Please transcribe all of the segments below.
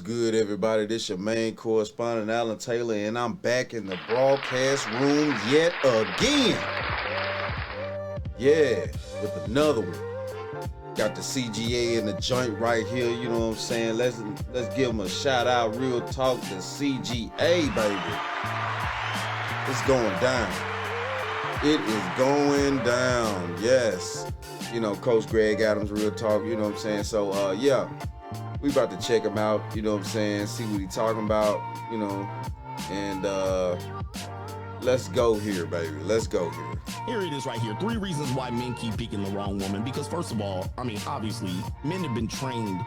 good, everybody? This your main correspondent, Alan Taylor, and I'm back in the broadcast room yet again. Yeah, with another one. Got the CGA in the joint right here, you know what I'm saying? Let's give them a shout out, real talk, the CGA, baby. It's going down. It is going down, yes. You know, Coach Greg Adams, real talk, you know what I'm saying? So, yeah. We about to check him out, you know what I'm saying, see what he talking about, you know, and let's go here, baby. Let's go here. Here it is right here. 3 reasons why men keep picking the wrong woman. Because first of all, I mean, obviously, men have been trained.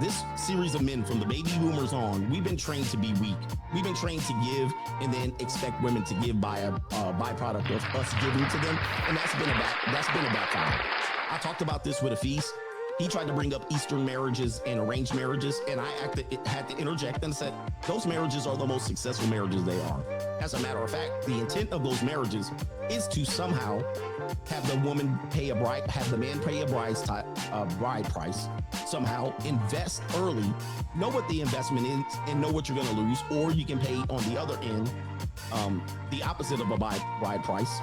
This series of men from the baby boomers on, we've been trained to be weak. We've been trained to give and then expect women to give by a byproduct of us giving to them. And that's been a backfire. I talked about this with Afis. He tried to bring up Eastern marriages and arranged marriages, and I had to interject and said, those marriages are the most successful marriages they are. As a matter of fact, the intent of those marriages is to somehow have the woman pay have the man pay a bride price, somehow invest early, know what the investment is, and know what you're going to lose, or you can pay on the other end the opposite of a bride price.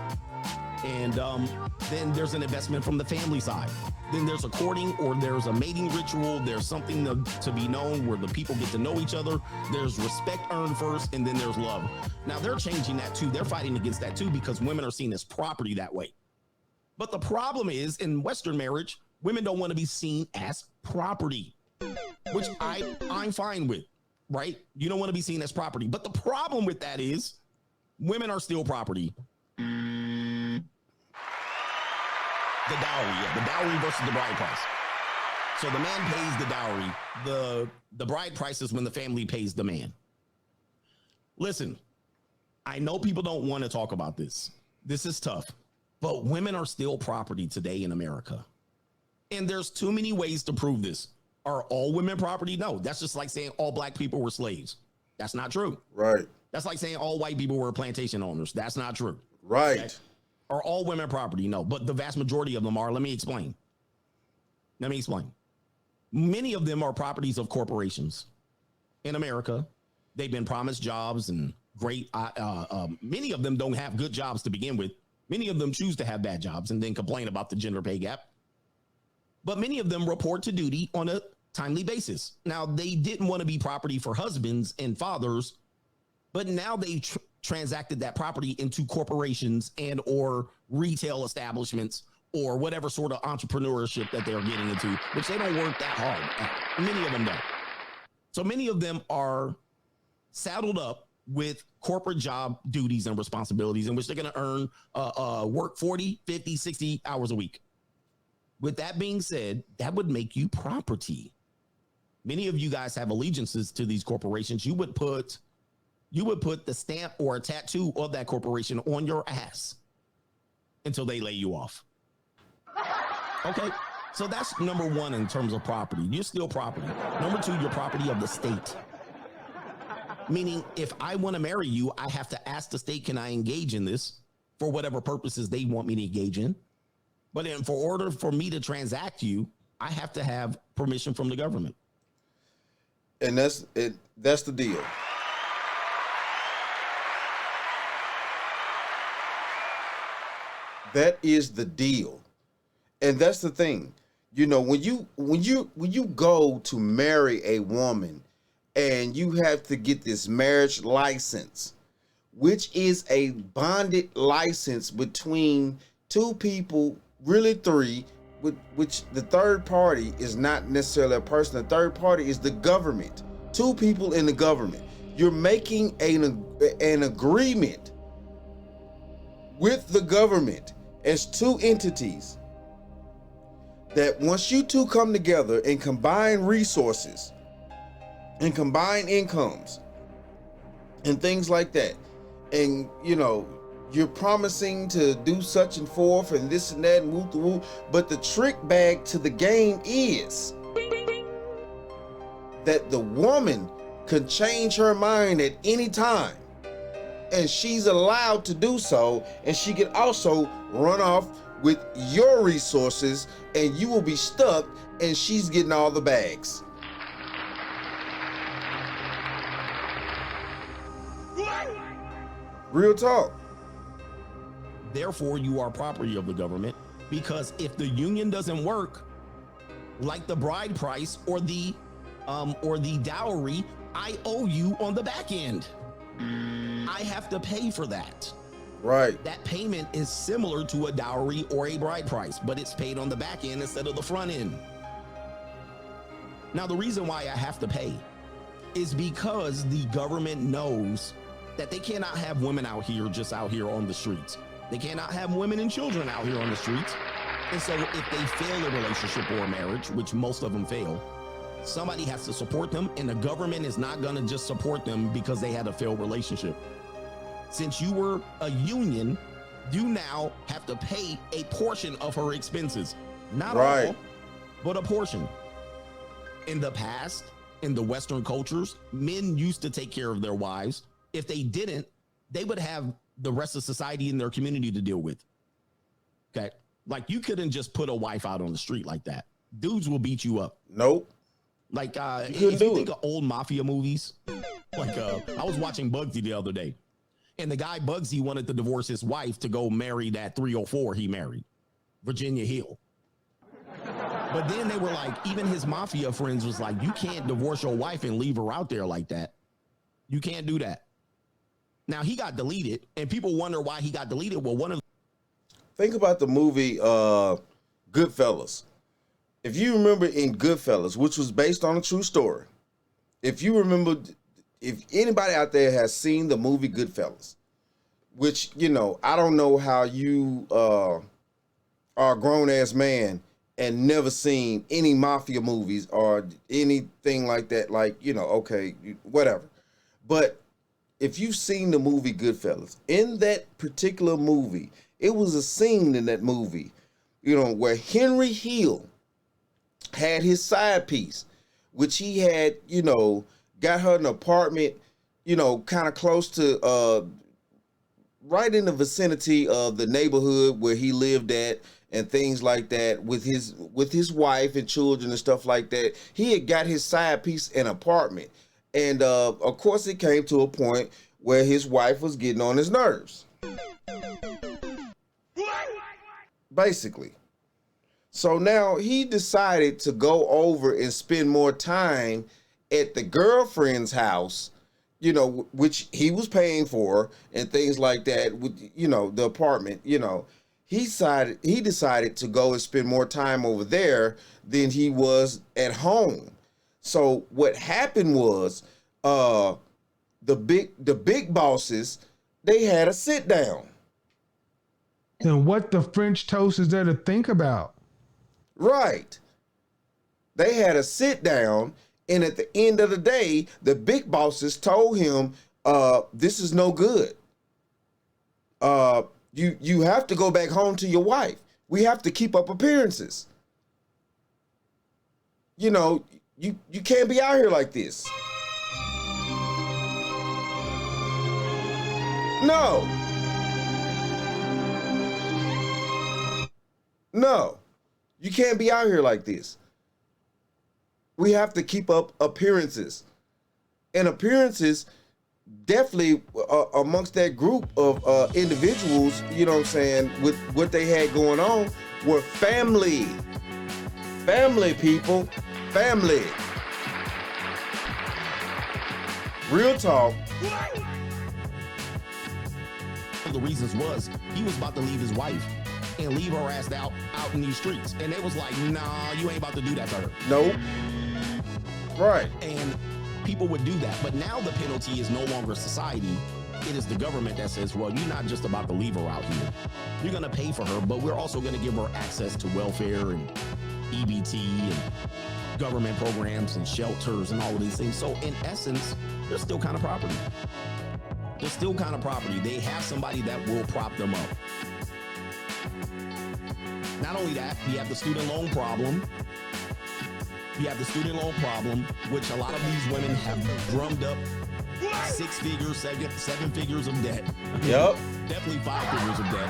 And then there's an investment from the family side. Then there's a courting or there's a mating ritual. There's something to be known where the people get to know each other. There's respect earned first, and then there's love. Now they're changing that too. They're fighting against that too because women are seen as property that way. But the problem is in Western marriage, women don't want to be seen as property, which I'm fine with, right? You don't want to be seen as property. But the problem with that is women are still property. The dowry versus the bride price. So the man pays the dowry. The bride price is when the family pays the man. Listen, I know people don't want to talk about this. This is tough, but women are still property today in America. And there's too many ways to prove this. Are all women property? No, that's just like saying all black people were slaves. That's not true. Right. That's like saying all white people were plantation owners. That's not true. Right. Okay? Are all women property? No, but the vast majority of them are. Let me explain. Many of them are properties of corporations in America. They've been promised jobs and great. Many of them don't have good jobs to begin with. Many of them choose to have bad jobs and then complain about the gender pay gap. But many of them report to duty on a timely basis. Now, they didn't want to be property for husbands and fathers, but now they transacted that property into corporations and or retail establishments or whatever sort of entrepreneurship that they're getting into, which they don't work that hard at. Many of them don't. So many of them are saddled up with corporate job duties and responsibilities in which they're going to earn work 40, 50, 60 hours a week. With that being said, that would make you property. Many of you guys have allegiances to these corporations. You would put the stamp or a tattoo of that corporation on your ass until they lay you off. Okay, so that's number one in terms of property. You're still property. Number 2, you're property of the state. Meaning, if I want to marry you, I have to ask the state, can I engage in this for whatever purposes they want me to engage in? But then for order for me to transact you, I have to have permission from the government. And that's it. That's the deal. That is the deal. And that's the thing. You know, when you go to marry a woman and you have to get this marriage license, which is a bonded license between 2 people, really 3, which the third party is not necessarily a person. The third party is the government. 2 people in the government. You're making an agreement with the government as 2 entities that once you 2 come together and combine resources and combine incomes and things like that, and you know, you're promising to do such and forth and this and that and woo to woo, but the trick bag to the game is that the woman can change her mind at any time, and she's allowed to do so, and she can also run off with your resources, and you will be stuck, and she's getting all the bags. Real talk. Therefore, you are property of the government, because if the union doesn't work, like the bride price or the dowry, I owe you on the back end. I have to pay for that. Right. That payment is similar to a dowry or a bride price, but it's paid on the back end instead of the front end. Now, the reason why I have to pay is because the government knows that they cannot have women out here on the streets. They cannot have women and children out here on the streets. And so if they fail a relationship or a marriage, which most of them fail, somebody has to support them, and the government is not going to just support them because they had a failed relationship. Since you were a union, you now have to pay a portion of her expenses. Not all, but a portion. In the past, in the Western cultures, men used to take care of their wives. If they didn't, they would have the rest of society in their community to deal with. Okay. Like, you couldn't just put a wife out on the street like that. Dudes will beat you up. Nope. Like, if you think of old mafia movies, like, I was watching Bugsy the other day, and the guy Bugsy wanted to divorce his wife to go marry that 304 he married, Virginia Hill. But then they were like, even his mafia friends was like, you can't divorce your wife and leave her out there like that. You can't do that. Now, he got deleted, and people wonder why he got deleted. Well, think about the movie Goodfellas. If you remember in Goodfellas, which was based on a true story, if you remember, if anybody out there has seen the movie Goodfellas, which, you know, I don't know how you are a grown-ass man and never seen any mafia movies or anything like that, like, you know, okay, whatever. But if you've seen the movie Goodfellas, in that particular movie, it was a scene in that movie, you know, where Henry Hill had his side piece, which he had, you know, got her an apartment, you know, kind of close to, right in the vicinity of the neighborhood where he lived at and things like that, with his wife and children and stuff like that. He had got his side piece an apartment. And, of course, it came to a point where his wife was getting on his nerves. Basically. So now he decided to go over and spend more time at the girlfriend's house, you know, which he was paying for and things like that, with, you know, the apartment, you know. He decided to go and spend more time over there than he was at home. So what happened was, the big bosses, they had a sit down. And what the French toast is there to think about? Right. They had a sit down, and at the end of the day, the big bosses told him, this is no good. You have to go back home to your wife. We have to keep up appearances. You know, you can't be out here like this. No. No. You can't be out here like this. We have to keep up appearances. And appearances, definitely amongst that group of individuals, you know what I'm saying, with what they had going on, were family. Family, people. Family. Real talk. One of the reasons was he was about to leave his wife and leave her ass out in these streets. And it was like, nah, you ain't about to do that to her. Nope. Right. And people would do that. But now the penalty is no longer society. It is the government that says, well, you're not just about to leave her out here. You're going to pay for her, but we're also going to give her access to welfare and EBT and government programs and shelters and all of these things. So in essence, they're still kind of property. They're still kind of property. They have somebody that will prop them up. Not only that, you have the student loan problem. You have the student loan problem, which a lot of these women have drummed up 6 figures, 7 figures of debt. Yep. Definitely 5 figures of debt.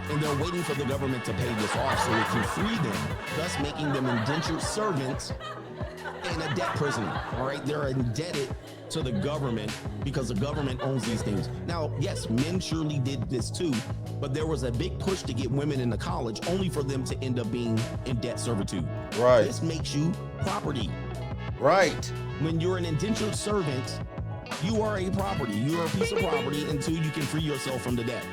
And they're waiting for the government to pay this off so it can free them, thus making them indentured servants and a debt prisoner. All right, they're indebted to the government because the government owns these things. Now, yes, men surely did this too, but there was a big push to get women into college only for them to end up being in debt servitude. Right. This makes you property. Right. When you're an indentured servant, you are a property. You are a piece of property until you can free yourself from the debt.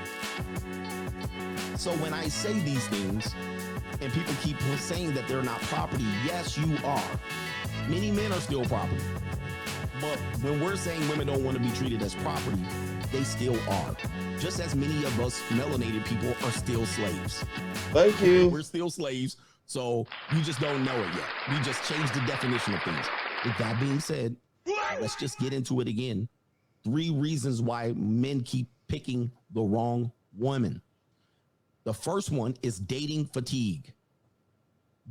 So when I say these things, and people keep saying that they're not property, yes, you are. Many men are still property. But when we're saying women don't want to be treated as property, they still are. Just as many of us melanated people are still slaves. Thank you. We're still slaves, so you just don't know it yet. We just changed the definition of things. With that being said, let's just get into it again. 3 reasons why men keep picking the wrong woman. The first one is dating fatigue.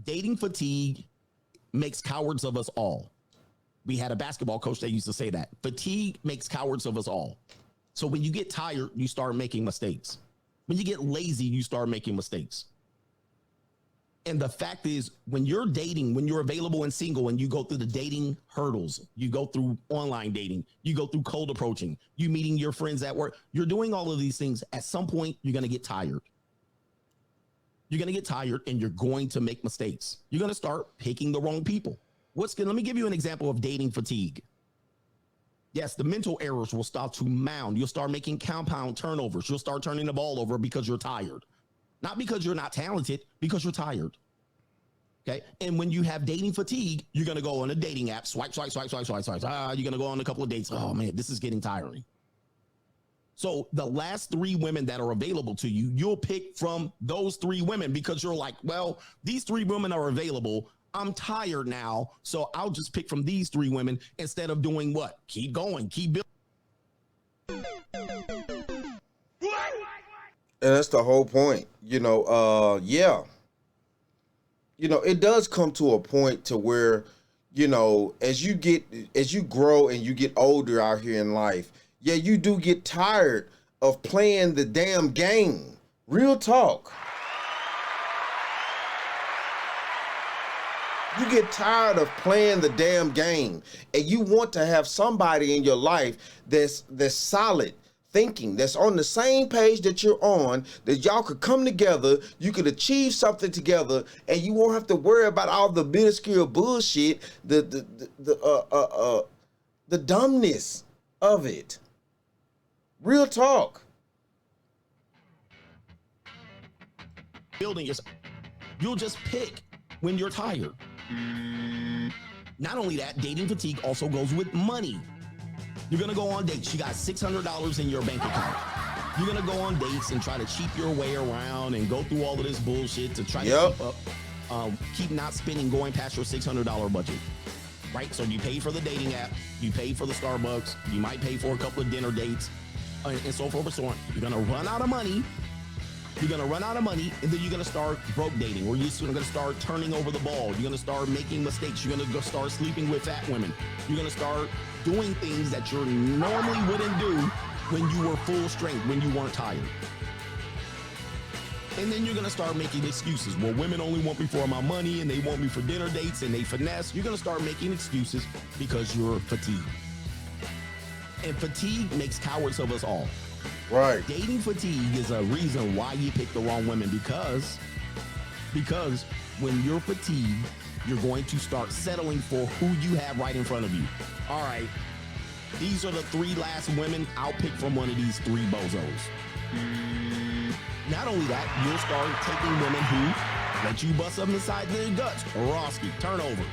Dating fatigue makes cowards of us all. We had a basketball coach that used to say that. Fatigue makes cowards of us all. So when you get tired, you start making mistakes. When you get lazy, you start making mistakes. And the fact is, when you're dating, when you're available and single and you go through the dating hurdles, you go through online dating, you go through cold approaching, you meeting your friends at work, you're doing all of these things. At some point, you're going to get tired. You're going to get tired and you're going to make mistakes. You're going to start picking the wrong people. Let me give you an example of dating fatigue. Yes, the mental errors will start to mound. You'll start making compound turnovers. You'll start turning the ball over because you're tired. Not because you're not talented, because you're tired. Okay. And when you have dating fatigue, you're going to go on a dating app, swipe. You're going to go on a couple of dates. Oh man, this is getting tiring. So the last 3 women that are available to you, you'll pick from those 3 women because you're like, well, these 3 women are available. I'm tired now, so I'll just pick from these 3 women instead of doing what? Keep going, keep building. And that's the whole point. Yeah. It does come to a point to where, as you grow and you get older out here in life, yeah, you do get tired of playing the damn game. Real talk. You get tired of playing the damn game, and you want to have somebody in your life that's solid thinking, that's on the same page that you're on, that y'all could come together, you could achieve something together, and you won't have to worry about all the minuscule bullshit, the dumbness of it. Real talk. Building yourself. You'll just pick when you're tired. Not only that, dating fatigue also goes with money. You're going to go on dates. You got $600 in your bank account. You're going to go on dates and try to cheap your way around and go through all of this bullshit to try to keep up, keep not spending going past your $600 budget. Right? So you pay for the dating app, you pay for the Starbucks, you might pay for a couple of dinner dates, and so forth and so on. You're going to run out of money. You're going to run out of money, and then you're going to start broke dating, where you're going to start turning over the ball. You're going to start making mistakes. You're going to start sleeping with fat women. You're going to start doing things that you normally wouldn't do when you were full strength, when you weren't tired. And then you're going to start making excuses. Well, women only want me for my money, and they want me for dinner dates, and they finesse. You're going to start making excuses because you're fatigued. And fatigue makes cowards of us all. Right. Dating fatigue is a reason why you pick the wrong women, because when you're fatigued, you're going to start settling for who you have right in front of you. All right, these are the 3 last women. I'll pick from one of these 3 bozos. Not only that, you'll start taking women who let you bust up inside their guts. Orosky, turnover.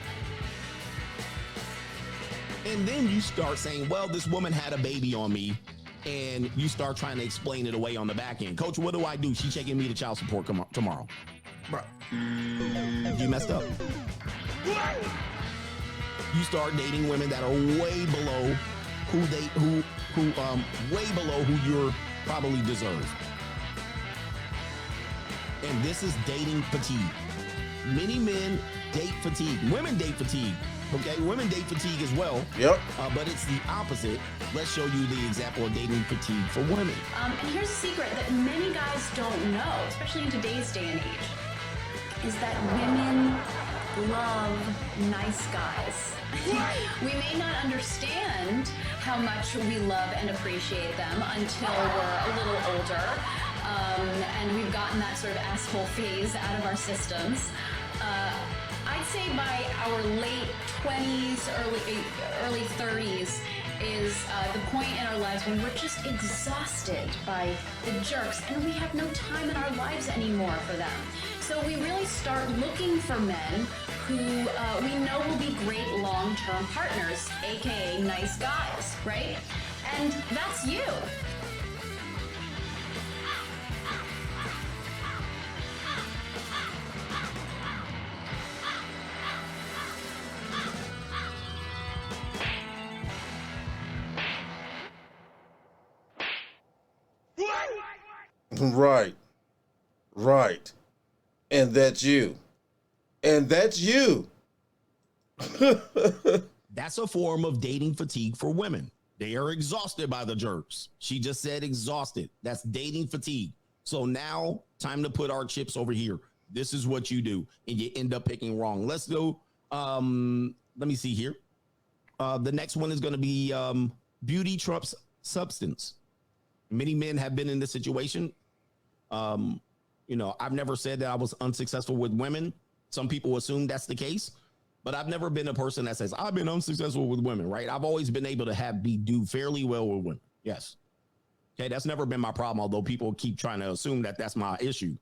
And then you start saying, well, this woman had a baby on me. And you start trying to explain it away on the back end. Coach, what do I do? She's taking me to child support tomorrow. Bro, you messed up. You start dating women that are way below way below who you're probably deserve. And this is dating fatigue. Many men date fatigue. Women date fatigue. Okay, women date fatigue as well. Yep. But it's the opposite. Let's show you the example of dating fatigue for women. And here's a secret that many guys don't know, especially in today's day and age, is that women love nice guys. We may not understand how much we love and appreciate them until we're a little older, and we've gotten that sort of asshole phase out of our systems. I'd say by our late 20s, early 30s is the point in our lives when we're just exhausted by the jerks and we have no time in our lives anymore for them. So we really start looking for men who we know will be great long-term partners, aka nice guys, right? And that's you. Right. And that's you. That's a form of dating fatigue for women. They are exhausted by the jerks. She just said exhausted. That's dating fatigue. So now, time to put our chips over here. This is what you do, and you end up picking wrong. Let's go. Let me see here. The next one is going to be beauty trumps substance. Many men have been in this situation. I've never said that I was unsuccessful with women. Some people assume that's the case, but I've never been a person that says I've been unsuccessful with women, right? I've always been able to do fairly well with women. Yes. Okay. That's never been my problem. Although people keep trying to assume that that's my issue.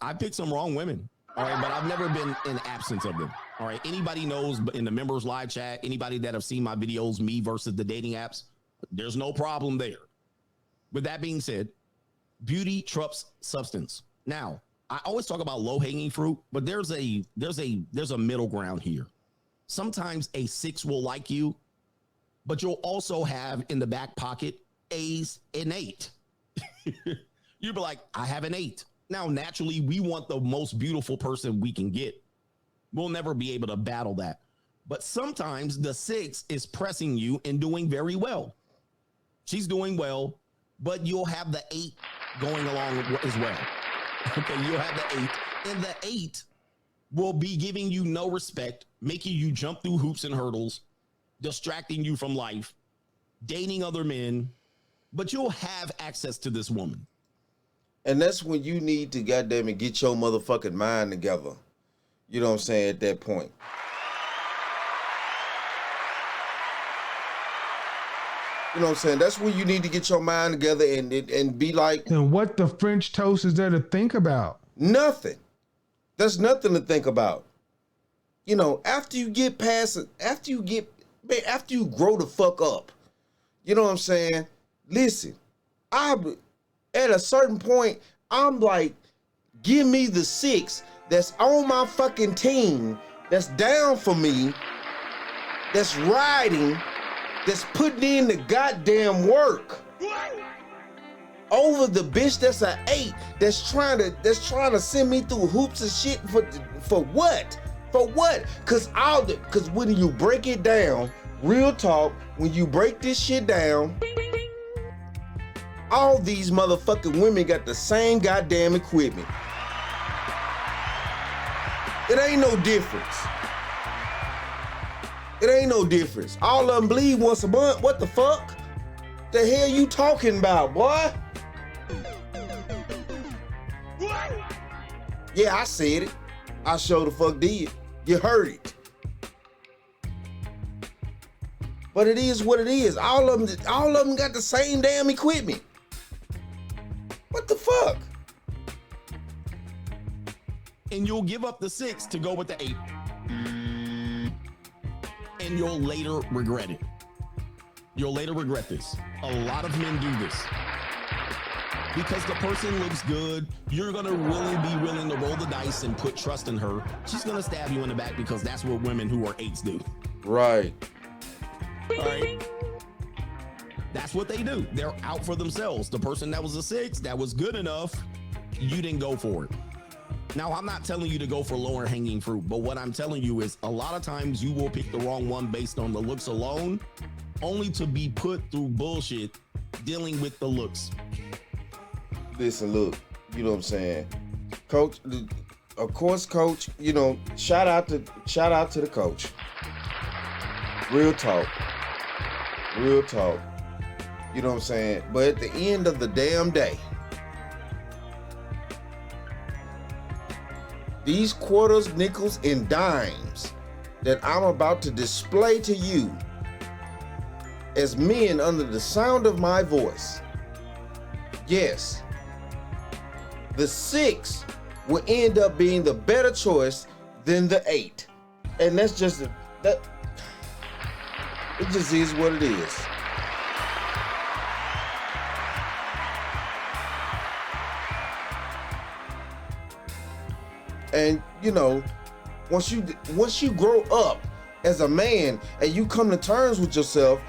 I picked some wrong women. All right. But I've never been in absence of them. All right. Anybody knows in the members live chat, anybody that have seen my videos, me versus the dating apps, there's no problem there. With that being said, beauty trumps substance. Now, I always talk about low-hanging fruit, but there's a middle ground here. Sometimes a 6 will like you, but you'll also have in the back pocket an 8. You'll be like, I have an 8. Now, naturally, we want the most beautiful person we can get. We'll never be able to battle that. But sometimes the 6 is pressing you and doing very well. She's doing well, but you'll have the 8 going along as well. Okay, you'll have the 8, and the 8 will be giving you no respect, making you jump through hoops and hurdles, distracting you from life, dating other men, but you'll have access to this woman. And that's when you need to goddamn it get your motherfucking mind together. You know what I'm saying, at that point. You know what I'm saying? That's when you need to get your mind together and be like... And what the French toast is there to think about? Nothing. There's nothing to think about. You know, after you get past it, after you grow the fuck up, you know what I'm saying? Listen, at a certain point, I'm like, give me the 6 that's on my fucking team, that's down for me, that's riding, that's putting in the goddamn work over the bitch that's an 8 that's trying to send me through hoops and shit for what? For what? Cause when you break it down, real talk, when you break this shit down, all these motherfucking women got the same goddamn equipment. It ain't no difference. It ain't no difference. All of them bleed once a month. What the fuck? The hell you talking about, boy? Yeah, I said it. I sure the fuck did. You heard it. But it is what it is. All of them got the same damn equipment. What the fuck? And you'll give up the 6 to go with the 8. And you'll later regret it. You'll later regret this. A lot of men do this. Because the person looks good, you're gonna really be willing to roll the dice and put trust in her. She's gonna stab you in the back because that's what women who are 8s do. Right. All right. That's what they do. They're out for themselves. The person that was a 6, that was good enough, you didn't go for it. Now, I'm not telling you to go for lower hanging fruit, but what I'm telling you is a lot of times you will pick the wrong one based on the looks alone, only to be put through bullshit dealing with the looks. Listen, look, you know what I'm saying? Coach, of course, coach, you know, shout out to the coach. Real talk. Real talk. You know what I'm saying? But at the end of the damn day, these quarters, nickels, and dimes that I'm about to display to you as men under the sound of my voice, yes, the 6 will end up being the better choice than the 8. And that's just that. It just is what it is. And you know, once you grow up as a man and you come to terms with yourself,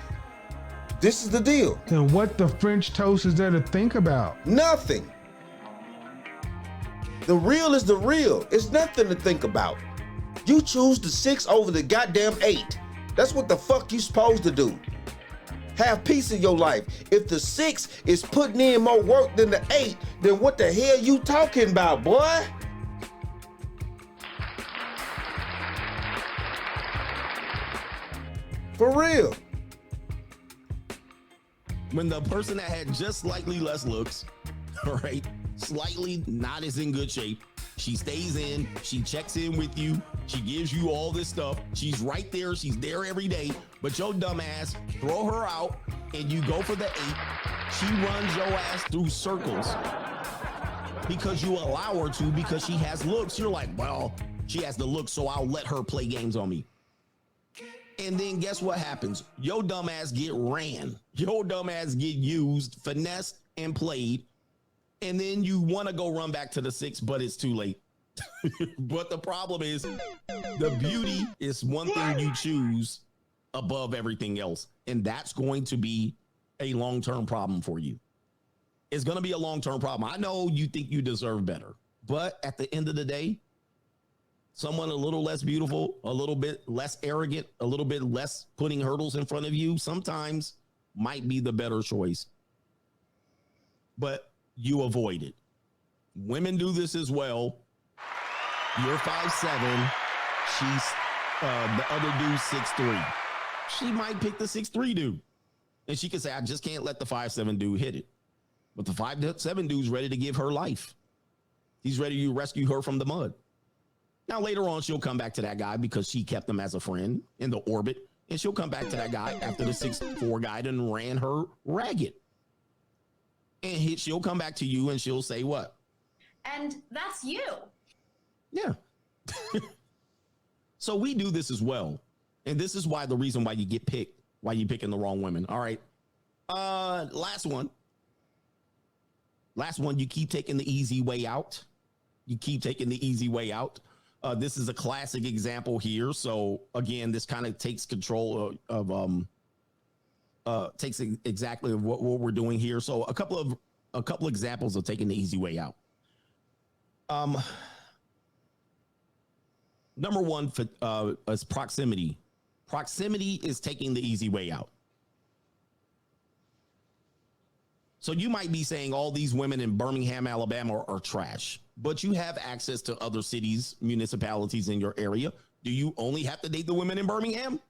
this is the deal. Then what the French toast is there to think about? Nothing. The real is the real. It's nothing to think about. You choose the 6 over the goddamn 8. That's what the fuck you supposed to do. Have peace in your life. If the 6 is putting in more work than the 8, then what the hell you talking about, boy? For real. When the person that had just slightly less looks, all right, slightly not as in good shape, she stays in, she checks in with you, she gives you all this stuff, she's right there, she's there every day, but your dumb ass throw her out and you go for the 8, she runs your ass through circles because you allow her to, because she has looks. You're like, well, she has the looks, so I'll let her play games on me. And then guess what happens? Your dumb ass get ran. Your dumb ass get used, finessed, and played. And then you want to go run back to the 6, but it's too late. But the problem is, the beauty is one thing you choose above everything else. And that's going to be a long-term problem for you. It's going to be a long-term problem. I know you think you deserve better, but at the end of the day, someone a little less beautiful, a little bit less arrogant, a little bit less putting hurdles in front of you sometimes might be the better choice. But you avoid it. Women do this as well. You're 5'7". She's the other dude's 6'3". She might pick the 6'3" dude. And she can say, I just can't let the 5'7" dude hit it. But the 5'7" dude's ready to give her life. He's ready to rescue her from the mud. Now, later on, she'll come back to that guy because she kept him as a friend in the orbit. And she'll come back to that guy after the 6'4" guy done ran her ragged. And she'll come back to you and she'll say what? And that's you. Yeah. So we do this as well. And this is why the reason why you get picked, why you picking the wrong women. All right. Last one, you keep taking the easy way out. You keep taking the easy way out. This is a classic example here. So again, this kind of takes control of takes exactly what we're doing here. So a couple examples of taking the easy way out. Number one is proximity. Proximity is taking the easy way out. So you might be saying all these women in Birmingham, Alabama are trash, but you have access to other cities, municipalities in your area. Do you only have to date the women in Birmingham?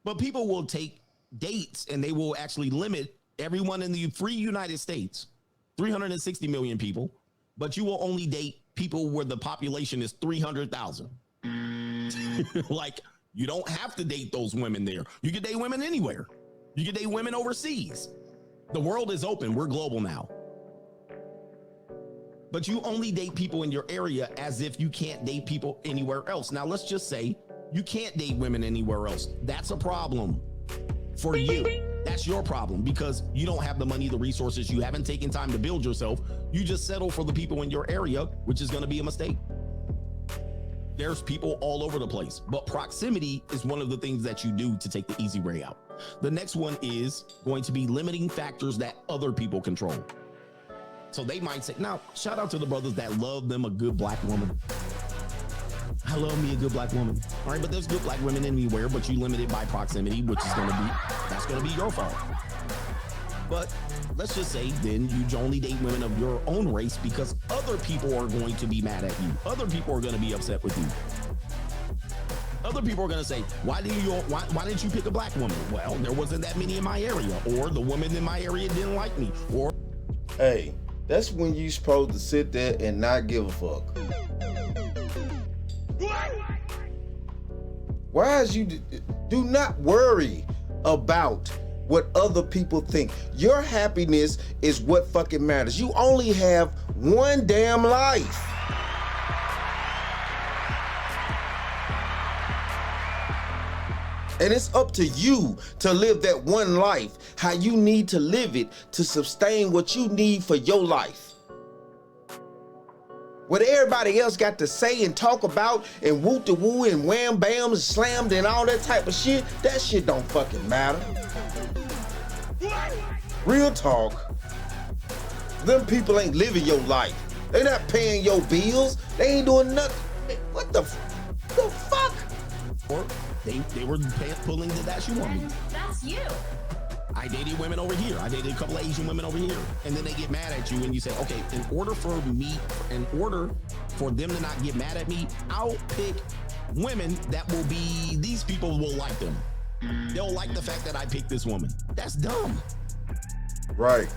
But people will take dates and they will actually limit everyone in the free United States, 360 million people, but you will only date people where the population is 300,000. Like, you don't have to date those women there. You can date women anywhere. You can date women overseas. The world is open. We're global now. But you only date people in your area as if you can't date people anywhere else. Now, let's just say you can't date women anywhere else. That's a problem for you. That's your problem because you don't have the money, the resources. You haven't taken time to build yourself. You just settle for the people in your area, which is going to be a mistake. There's people all over the place, but proximity is one of the things that you do to take the easy way out. The next one is going to be limiting factors that other people control. So they might say, now, shout out to the brothers that love them a good black woman. I love me a good black woman. All right, but there's good black women anywhere, but you limit it by proximity, which is going to be, that's going to be your fault. But let's just say then you only date women of your own race because other people are going to be mad at you. Other people are going to be upset with you. Other people are going to say, why didn't you pick a black woman? Well, there wasn't that many in my area, or the woman in my area didn't like me, or... Hey, that's when you supposed to sit there and not give a fuck. Why is you do not worry about what other people think. Your happiness is what fucking matters. You only have one damn life. And it's up to you to live that one life, how you need to live it to sustain what you need for your life. What everybody else got to say and talk about and whoop de woo and wham bam and slammed and all that type of shit, that shit don't fucking matter. Real talk. Them people ain't living your life. They not paying your bills. They ain't doing nothing. What the fuck? Or they were pulling the that you want me. That's you. I dated women over here. I dated a couple of Asian women over here. And then they get mad at you and you say, okay, in order for them to not get mad at me, I'll pick women that will be, these people will like them. They'll like the fact that I picked this woman. That's dumb. Right.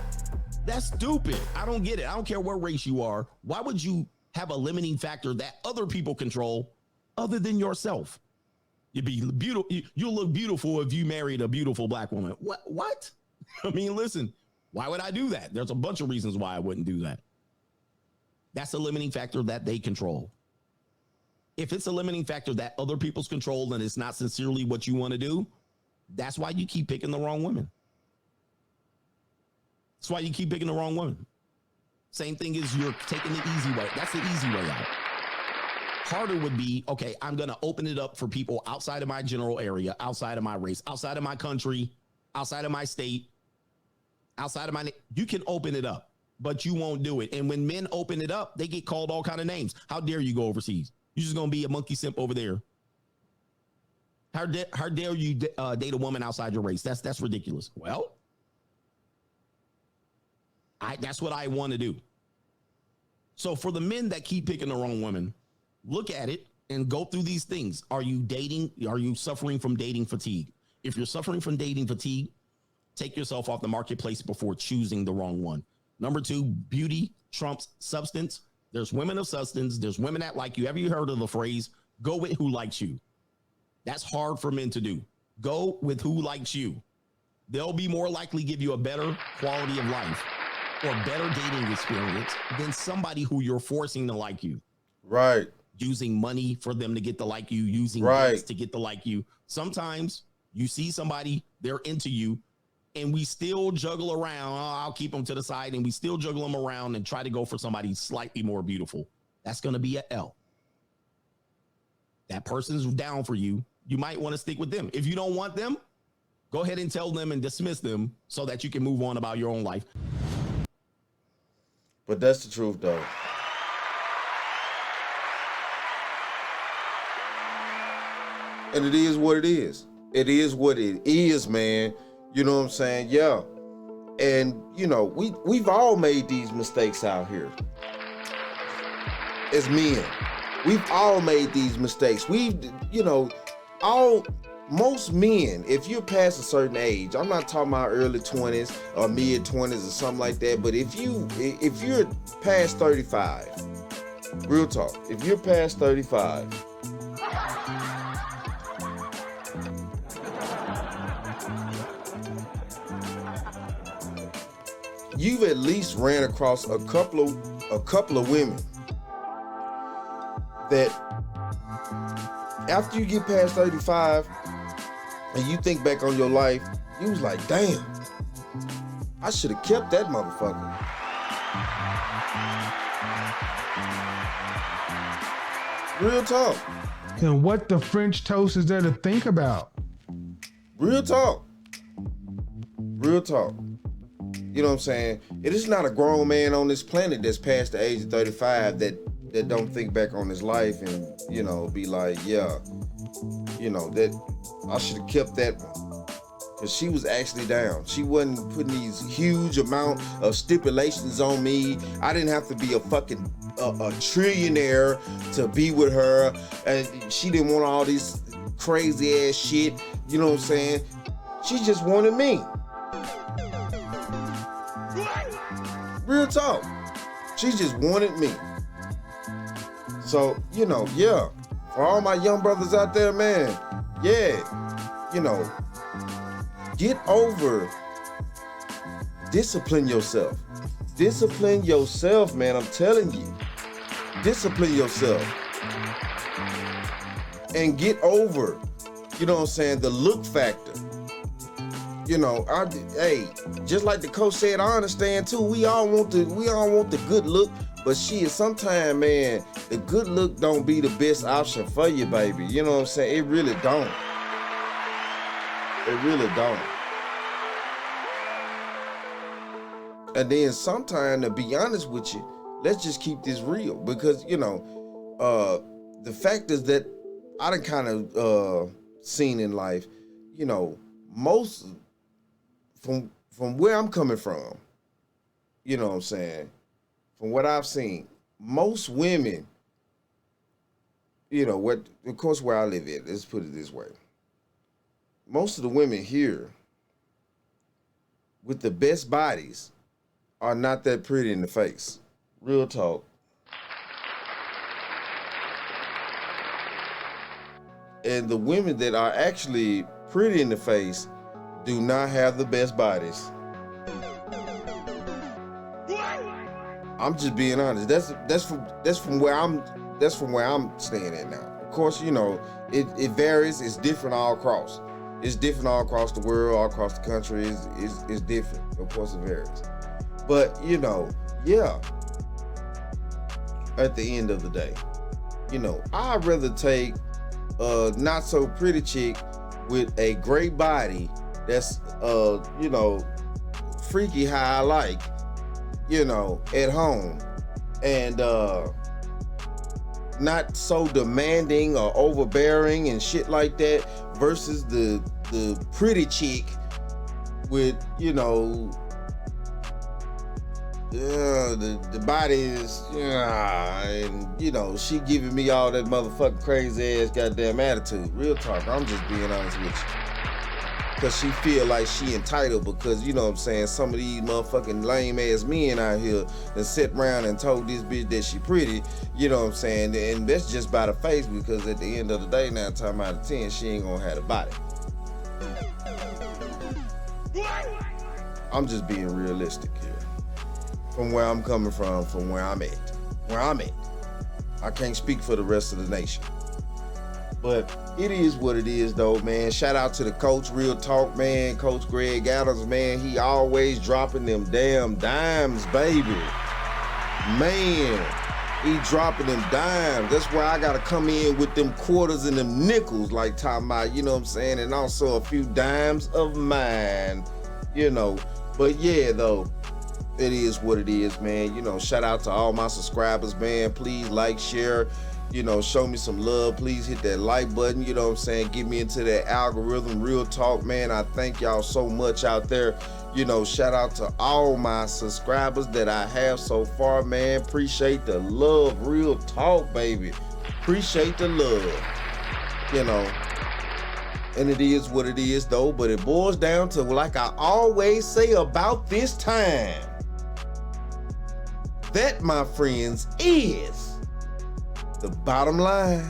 That's stupid. I don't get it. I don't care what race you are. Why would you have a limiting factor that other people control other than yourself? You'd be beautiful. You'll look beautiful if you married a beautiful black woman. What? I mean, listen, why would I do that? There's a bunch of reasons why I wouldn't do that. That's a limiting factor that they control. If it's a limiting factor that other people's control and it's not sincerely what you want to do, that's why you keep picking the wrong women. That's why you keep picking the wrong woman. Same thing as you're taking the easy way. That's the easy way out. Harder would be, okay, I'm going to open it up for people outside of my general area, outside of my race, outside of my country, outside of my state, outside of my... You can open it up, but you won't do it. And when men open it up, they get called all kind of names. How dare you go overseas? You're just going to be a monkey simp over there. How dare you date a woman outside your race? That's ridiculous. Well, that's what I want to do. So for the men that keep picking the wrong woman, look at it and go through these things. Are you dating? Are you suffering from dating fatigue? If you're suffering from dating fatigue, take yourself off the marketplace before choosing the wrong one. Number 2, beauty trumps substance. There's women of substance. There's women that like you. Have you heard of the phrase, go with who likes you? That's hard for men to do. Go with who likes you. They'll be more likely give you a better quality of life or better dating experience than somebody who you're forcing to like you. Right. Using money for them to get to like you, using gifts to get to like you. Sometimes you see somebody, they're into you, and we still juggle around. Oh, I'll keep them to the side, and we still juggle them around and try to go for somebody slightly more beautiful. That's going to be an L. That person's down for you. You might want to stick with them. If you don't want them, go ahead and tell them and dismiss them so that you can move on about your own life. But that's the truth, though. And it is what it is. It is what it is, man. You know what I'm saying? Yeah. And, you know, we've all made these mistakes out here. As men. We've all made these mistakes. Most men, if you're past a certain age, I'm not talking about early 20s or mid 20s or something like that, but if you're past 35, real talk, if you're past 35, you've at least ran across a couple of women that after you get past 35 and you think back on your life, you was like, damn, I should have kept that motherfucker. Real talk. And what the French toast is there to think about? Real talk. Real talk. You know what I'm saying? It is not a grown man on this planet that's past the age of 35 that don't think back on his life and, be like, yeah, that I should have kept that one. Because she was actually down. She wasn't putting these huge amount of stipulations on me. I didn't have to be a fucking a trillionaire to be with her. And she didn't want all this crazy ass shit. You know what I'm saying? She just wanted me. Real talk. She just wanted me. So, you know, yeah. For all my young brothers out there, man, yeah, you know, get over, discipline yourself. Discipline yourself, man, I'm telling you. Discipline yourself. And get over, you know what I'm saying, the look factor. You know, hey, just like the coach said, I understand too. We all want the good look, but shit, sometimes, man, the good look don't be the best option for you, baby. You know what I'm saying? It really don't. It really don't. And then sometimes, to be honest with you, let's just keep this real, because, you know, the factors that I done kind of seen in life, you know, most from where I'm coming from, you know what I'm saying, from what I've seen, most women, you know, of course where I live at, let's put it this way, most of the women here with the best bodies are not that pretty in the face. Real talk. And the women that are actually pretty in the face do not have the best bodies. I'm just being honest. That's from where I'm staying at now. Of course, you know, it varies. It's different all across. It's different all across the world, all across the country. It's different. Of course, it varies. But, you know, yeah. At the end of the day, you know, I'd rather take a not so pretty chick with a great body that's you know, freaky how I like, you know, at home, and not so demanding or overbearing and shit like that, versus the pretty chick with, you know, the body is, and, you know, she giving me all that motherfucking crazy ass goddamn attitude. Real talk, I'm just being honest with you. Because she feel like she entitled, because, you know what I'm saying, some of these motherfucking lame ass men out here that sit around and told this bitch that she pretty, you know what I'm saying, and that's just by the face, because at the end of the day, 9 times out of 10, she ain't gonna have the body. I'm just being realistic here. From where I'm coming from where I'm at. I can't speak for the rest of the nation. But it is what it is, though, man. Shout out to the coach, real talk, man. Coach Greg Adams, man. He always dropping them damn dimes, baby. Man, he dropping them dimes. That's why I got to come in with them quarters and them nickels, like talking about, you know what I'm saying? And also a few dimes of mine, you know. But yeah, though, it is what it is, man. You know, shout out to all my subscribers, man. Please like, share, you know, show me some love. Please hit that like button, you know what I'm saying? Get me into that algorithm. Real talk, man. I thank y'all so much out there. You know, shout out to all my subscribers that I have so far, man. Appreciate the love. Real talk, baby. Appreciate the love, you know. And it is what it is, though. But it boils down to, like I always say about this time, that, my friends, is the bottom line.